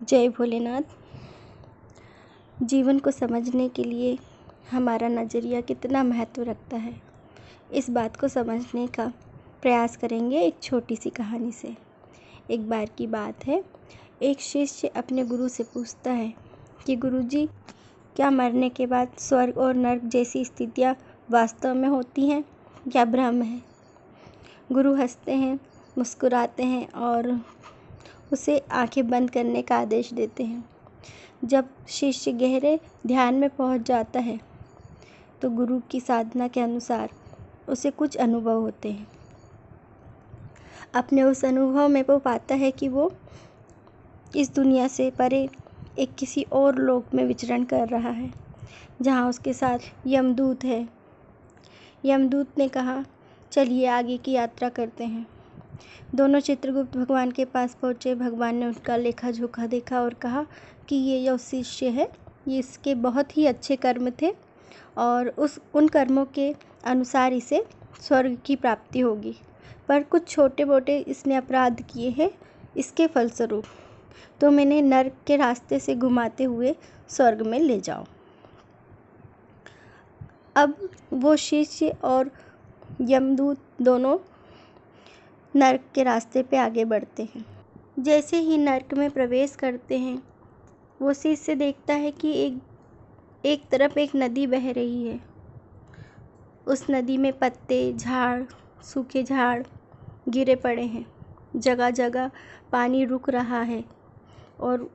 जय भोलेनाथ। जीवन को समझने के लिए हमारा नज़रिया कितना महत्व रखता है, इस बात को समझने का प्रयास करेंगे एक छोटी सी कहानी से। एक बार की बात है, एक शिष्य अपने गुरु से पूछता है कि गुरुजी, क्या मरने के बाद स्वर्ग और नर्क जैसी स्थितियाँ वास्तव में होती हैं या भ्रम है? गुरु हंसते हैं, मुस्कुराते हैं और उसे आंखें बंद करने का आदेश देते हैं। जब शिष्य गहरे ध्यान में पहुंच जाता है तो गुरु की साधना के अनुसार उसे कुछ अनुभव होते हैं। अपने उस अनुभव में वो पाता है कि वो इस दुनिया से परे एक किसी और लोक में विचरण कर रहा है, जहाँ उसके साथ यमदूत है। यमदूत ने कहा, चलिए आगे की यात्रा करते हैं। दोनों चित्रगुप्त भगवान के पास पहुँचे। भगवान ने उनका लेखा जोखा देखा और कहा कि ये जो शिष्य है, ये इसके बहुत ही अच्छे कर्म थे और उन कर्मों के अनुसार इसे स्वर्ग की प्राप्ति होगी, पर कुछ छोटे मोटे इसने अपराध किए हैं, इसके फलस्वरूप तो मैंने नर्क के रास्ते से घुमाते हुए स्वर्ग में ले जाओ। अब वो शिष्य और यमदूत दोनों नर्क के रास्ते पे आगे बढ़ते हैं। जैसे ही नर्क में प्रवेश करते हैं, वो शिष्य देखता है कि एक तरफ एक नदी बह रही है। उस नदी में पत्ते, झाड़, सूखे झाड़ गिरे पड़े हैं। जगह जगह पानी रुक रहा है और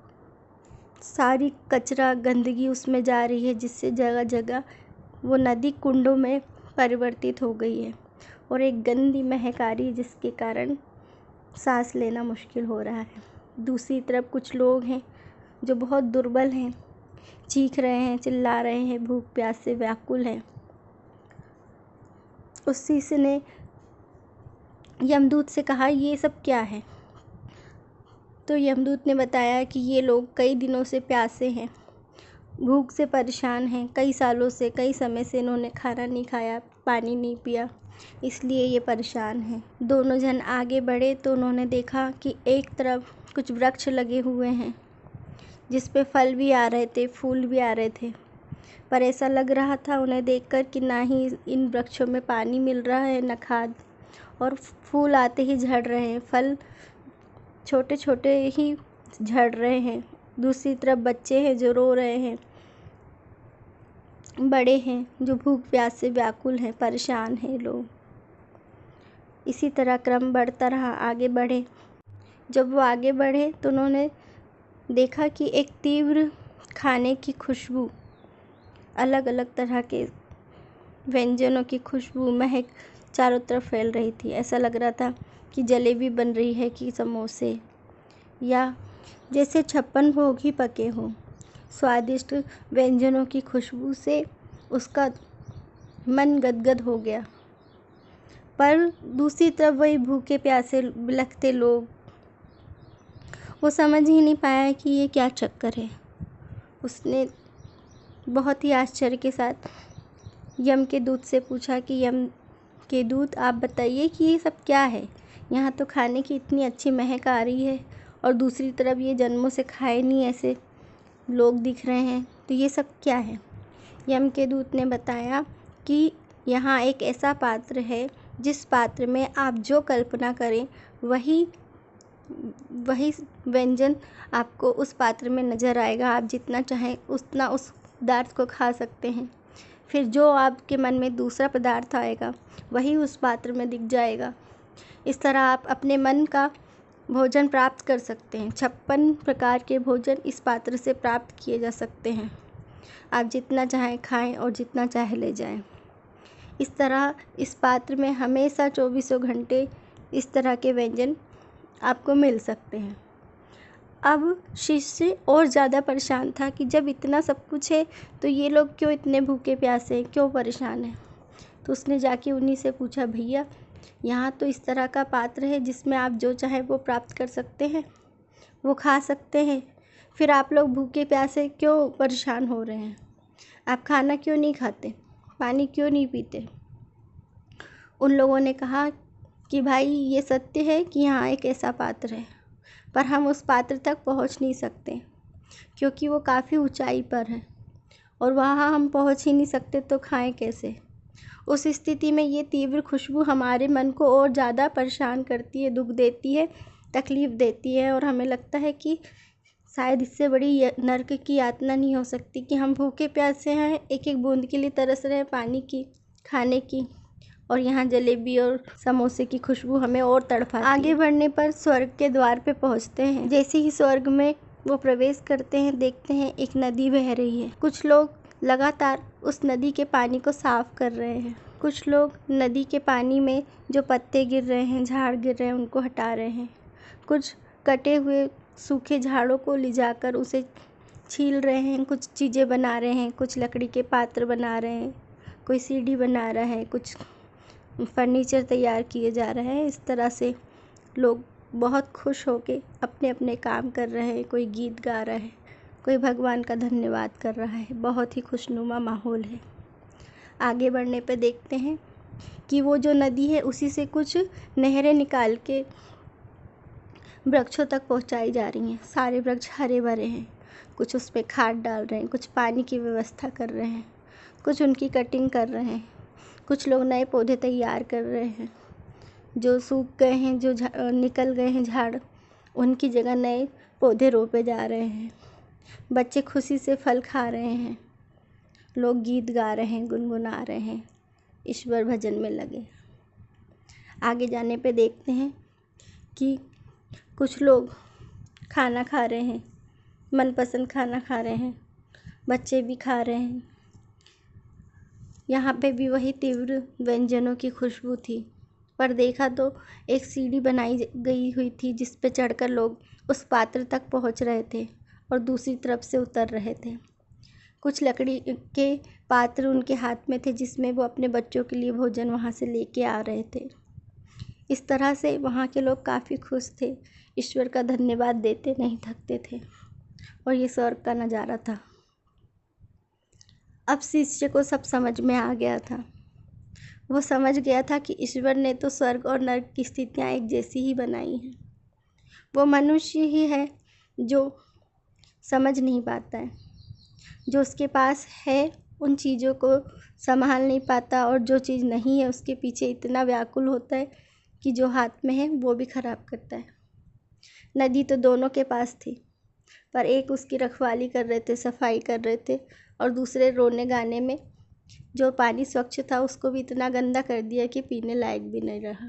सारी कचरा गंदगी उसमें जा रही है, जिससे जगह जगह वो नदी कुंडों में परिवर्तित हो गई है और एक गंदी महक आ रही है, जिसके कारण सांस लेना मुश्किल हो रहा है। दूसरी तरफ कुछ लोग हैं जो बहुत दुर्बल हैं, चीख रहे हैं, चिल्ला रहे हैं, भूख प्यास से व्याकुल हैं। उस शिष्य ने यमदूत से कहा, ये सब क्या है? तो यमदूत ने बताया कि ये लोग कई दिनों से प्यासे हैं, भूख से परेशान हैं, कई सालों से, कई समय से इन्होंने खाना नहीं खाया, पानी नहीं पिया, इसलिए ये परेशान हैं। दोनों जन आगे बढ़े तो उन्होंने देखा कि एक तरफ कुछ वृक्ष लगे हुए हैं, जिस पे फल भी आ रहे थे, फूल भी आ रहे थे, पर ऐसा लग रहा था उन्हें देखकर कि ना ही इन वृक्षों में पानी मिल रहा है, न खाद, और फूल आते ही झड़ रहे हैं, फल छोटे छोटे ही झड़ रहे हैं। दूसरी तरफ बच्चे हैं जो रो रहे हैं, बड़े हैं जो भूख प्यास से व्याकुल हैं, परेशान हैं लोग। इसी तरह क्रम बढ़ता रहा, आगे बढ़े। जब वो आगे बढ़े तो उन्होंने देखा कि एक तीव्र खाने की खुशबू, अलग अलग तरह के व्यंजनों की खुशबू, महक चारों तरफ फैल रही थी। ऐसा लग रहा था कि जलेबी बन रही है, कि समोसे, या जैसे 56 भोग ही पके हों। स्वादिष्ट व्यंजनों की खुशबू से उसका मन गदगद हो गया। पर दूसरी तरफ वही भूखे प्यासे बिलखते लोग, वो समझ ही नहीं पाया कि ये क्या चक्कर है। उसने बहुत ही आश्चर्य के साथ यम के दूत से पूछा कि यम के दूत, आप बताइए कि ये सब क्या है? यहाँ तो खाने की इतनी अच्छी महक आ रही है और दूसरी तरफ ये जन्मों से खाए नहीं ऐसे लोग दिख रहे हैं, तो ये सब क्या है? यम के दूत ने बताया कि यहाँ एक ऐसा पात्र है, जिस पात्र में आप जो कल्पना करें वही व्यंजन आपको उस पात्र में नज़र आएगा। आप जितना चाहें उतना उस पदार्थ को खा सकते हैं। फिर जो आपके मन में दूसरा पदार्थ आएगा वही उस पात्र में दिख जाएगा। इस तरह आप अपने मन का भोजन प्राप्त कर सकते हैं। 56 प्रकार के भोजन इस पात्र से प्राप्त किए जा सकते हैं। आप जितना चाहें खाएं और जितना चाहे ले जाएं। इस तरह इस पात्र में हमेशा 24 घंटे इस तरह के व्यंजन आपको मिल सकते हैं। अब शिष्य और ज़्यादा परेशान था कि जब इतना सब कुछ है तो ये लोग क्यों इतने भूखे प्यासे हैं, क्यों परेशान हैं? तो उसने जाके उन्हीं से पूछा, भैया यहाँ तो इस तरह का पात्र है जिसमें आप जो चाहें वो प्राप्त कर सकते हैं, वो खा सकते हैं, फिर आप लोग भूखे प्यासे क्यों परेशान हो रहे हैं? आप खाना क्यों नहीं खाते, पानी क्यों नहीं पीते? उन लोगों ने कहा कि भाई, ये सत्य है कि यहाँ एक ऐसा पात्र है, पर हम उस पात्र तक पहुंच नहीं सकते क्योंकि वो काफ़ी ऊंचाई पर है और वहाँ हम पहुंच ही नहीं सकते तो खाएं कैसे। उस स्थिति में ये तीव्र खुशबू हमारे मन को और ज़्यादा परेशान करती है, दुख देती है, तकलीफ़ देती है और हमें लगता है कि शायद इससे बड़ी नर्क की यातना नहीं हो सकती कि हम भूखे प्यासे हैं, एक एक बूंद के लिए तरस रहे हैं पानी की, खाने की, और यहाँ जलेबी और समोसे की खुशबू हमें और तड़पाती है। आगे बढ़ने पर स्वर्ग के द्वार पे पहुँचते हैं। जैसे ही स्वर्ग में वो प्रवेश करते हैं, देखते हैं एक नदी बह रही है। कुछ लोग लगातार उस नदी के पानी को साफ कर रहे हैं। कुछ लोग नदी के पानी में जो पत्ते गिर रहे हैं, झाड़ गिर रहे हैं, उनको हटा रहे हैं। कुछ कटे हुए सूखे झाड़ों को ले जाकर उसे छील रहे हैं, कुछ चीज़ें बना रहे हैं, कुछ लकड़ी के पात्र बना रहे हैं, कोई सीढ़ी बना रहा है, कुछ फर्नीचर तैयार किए जा रहे हैं। इस तरह से लोग बहुत खुश होके अपने अपने काम कर रहे हैं। कोई गीत गा रहा है, कोई भगवान का धन्यवाद कर रहा है। बहुत ही खुशनुमा माहौल है। आगे बढ़ने पे देखते हैं कि वो जो नदी है उसी से कुछ नहरें निकाल के वृक्षों तक पहुंचाई जा रही हैं। सारे वृक्ष हरे भरे हैं। कुछ उस पर खाद डाल रहे हैं, कुछ पानी की व्यवस्था कर रहे हैं, कुछ उनकी कटिंग कर रहे हैं, कुछ लोग नए पौधे तैयार कर रहे हैं। जो सूख गए हैं, जो निकल गए हैं झाड़, उनकी जगह नए पौधे रोपे जा रहे हैं। बच्चे खुशी से फल खा रहे हैं। लोग गीत गा रहे हैं, गुनगुना रहे हैं, ईश्वर भजन में लगे। आगे जाने पे देखते हैं कि कुछ लोग खाना खा रहे हैं, मनपसंद खाना खा रहे हैं, बच्चे भी खा रहे हैं। यहाँ पे भी वही तीव्र व्यंजनों की खुशबू थी, पर देखा तो एक सीढ़ी बनाई गई हुई थी जिस पे चढ़कर लोग उस पात्र तक पहुँच रहे थे और दूसरी तरफ से उतर रहे थे। कुछ लकड़ी के पात्र उनके हाथ में थे जिसमें वो अपने बच्चों के लिए भोजन वहाँ से लेके आ रहे थे। इस तरह से वहाँ के लोग काफ़ी खुश थे, ईश्वर का धन्यवाद देते नहीं थकते थे और ये स्वर्ग का नज़ारा था। अब शिष्य को सब समझ में आ गया था। वो समझ गया था कि ईश्वर ने तो स्वर्ग और नर्क की स्थितियाँ एक जैसी ही बनाई हैं। वो मनुष्य ही है जो समझ नहीं पाता है, जो उसके पास है उन चीज़ों को संभाल नहीं पाता और जो चीज़ नहीं है उसके पीछे इतना व्याकुल होता है कि जो हाथ में है वो भी खराब करता है। नदी तो दोनों के पास थी, पर एक उसकी रखवाली कर रहे थे, सफाई कर रहे थे, और दूसरे रोने गाने में जो पानी स्वच्छ था उसको भी इतना गंदा कर दिया कि पीने लायक भी नहीं रहा।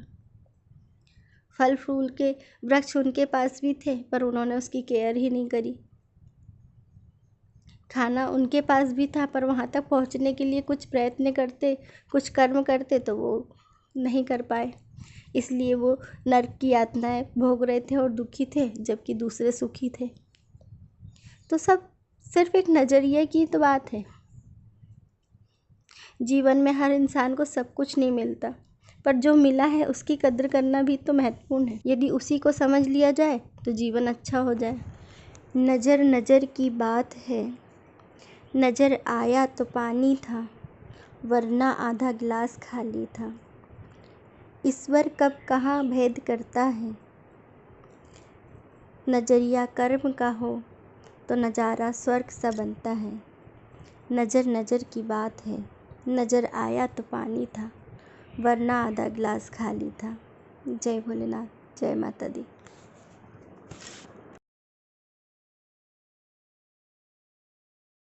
फल फूल के वृक्ष उनके पास भी थे, पर उन्होंने उसकी केयर ही नहीं करी। खाना उनके पास भी था, पर वहाँ तक पहुँचने के लिए कुछ प्रयत्न करते, कुछ कर्म करते तो वो नहीं कर पाए। इसलिए वो नर्क की यातनाएं भोग रहे थे और दुखी थे, जबकि दूसरे सुखी थे। तो सब सिर्फ एक नज़रिए की तो बात है। जीवन में हर इंसान को सब कुछ नहीं मिलता, पर जो मिला है उसकी कद्र करना भी तो महत्वपूर्ण है। यदि उसी को समझ लिया जाए तो जीवन अच्छा हो जाए। नज़र नज़र की बात है, नज़र आया तो पानी था, वरना आधा गिलास खाली था। ईश्वर कब कहाँ भेद करता है, नज़रिया कर्म का हो तो नज़ारा स्वर्ग सा बनता है। नज़र नज़र की बात है, नज़र आया तो पानी था, वरना आधा गिलास खाली था। जय भोलेनाथ, जय माता दी।